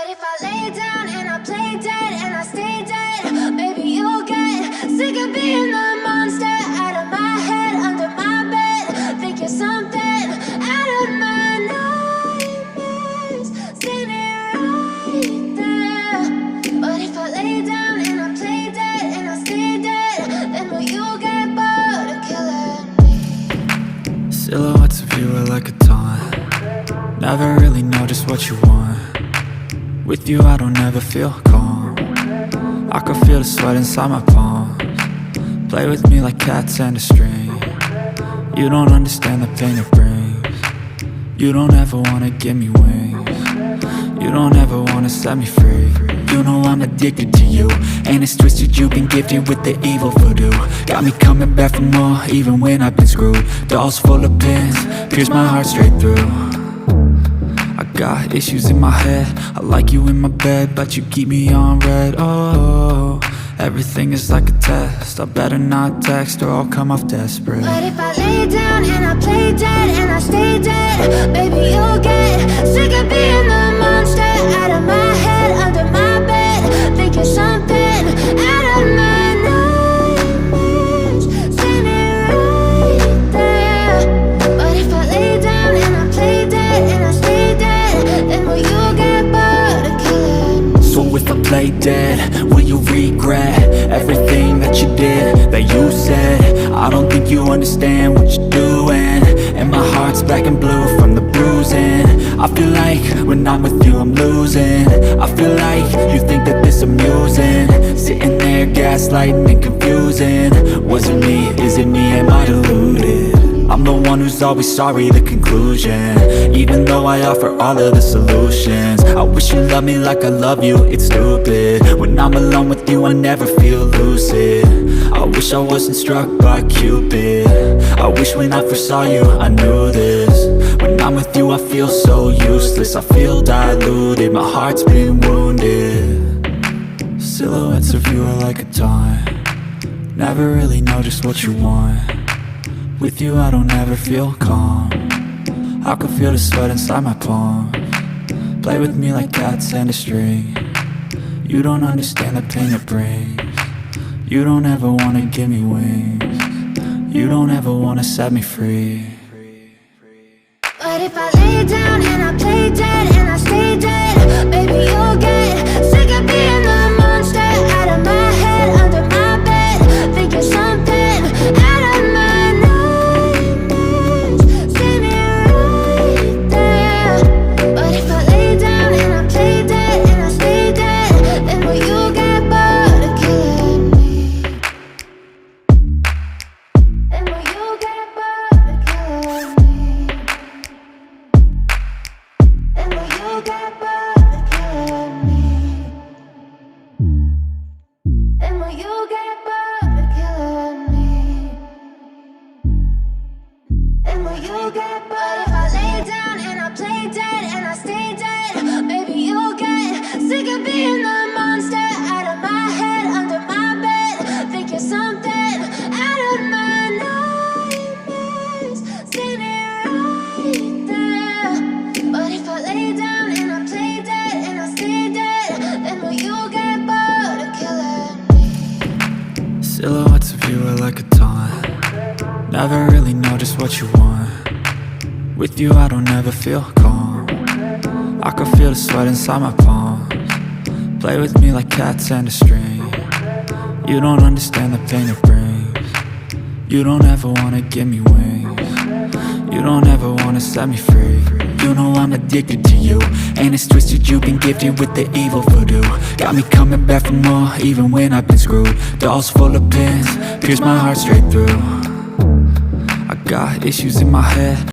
But if I lay down and I play dead and I stay dead, maybe you'll get sick of being the monster out of my head, under my bed. Think you're something out of my nightmares, standing right there. But if I lay down and I play dead and I stay dead, then will you get bored of killing me? Silhouettes of you are like a taunt. Never really know just what you want. With you I don't ever feel calm. I can feel the sweat inside my palms. Play with me like cats and a string. You don't understand the pain it brings. You don't ever wanna give me wings. You don't ever wanna set me free. You know I'm addicted to you, and it's twisted, you've been gifted with the evil voodoo. Got me coming back for more, even when I've been screwed. Dolls full of pins, pierce my heart straight through. I got issues in my head, I like you in my bed, but you keep me on red. Oh, everything is like a test, I better not text or I'll come off desperate. But if I lay down and I play dead and I stay dead, baby you'll get sick of being the monster out of my head, under my bed. Think you're something out of my nightmares, standing right there. But if I lay down and I play dead and I stay dead, then will you get bored of killing me? So if I play dead, will you regret everything that you did, that you said? I don't think you understand what you're doing, and my heart's black and blue from the bruising. I feel like when I'm with you I'm losing. I feel like you think that this amusing, sitting there gaslighting and confusing. Was it me? Is it me? Am I deluded? I'm the one who's always sorry, the conclusion, even though I offer all of the solutions. I wish you loved me like I love you, it's stupid. When I'm alone with you I never feel lucid. I wish I wasn't struck by Cupid. I wish when I first saw you I knew this. When I'm with you I feel so useless, I feel diluted, my heart's been wounded. Silhouettes of you are like a taunt. Never really know just what you want. With you I don't ever feel calm. I can feel the sweat inside my palms. Play with me like cats and a string. You don't understand the pain it brings. You don't ever wanna give me wings. You don't ever wanna set me free. But if I lay down and I play dead and I stay dead, baby you'll get sick of being the monster out of my head, under my bed. Think you're something out of my nightmares, standing right there. But if I lay down and I play dead and I stay dead, then will you get bored of killing me? Then will you get bored of killing me? And will you get bored of killing me? And will you get bored of killing me? And will you get bored? If I lay down and I play dead and I stay dead, maybe you'll get sick of being the monster out of my head, under my bed. Think you're something out of my nightmares, standing right there. But if I lay down and I play dead and I stay dead, then will you get bored of killing me? Silhouettes of you are like a taunt. Never really know just what you want. With you I don't ever feel calm. I can feel the sweat inside my palms. Play with me like cats and a string. You don't understand the pain it brings. You don't ever wanna give me wings. You don't ever wanna set me free. You know I'm addicted to you, and it's twisted, you've been gifted with the evil voodoo. Got me coming back for more, even when I've been screwed. Dolls full of pins, pierce my heart straight through. I got issues in my head,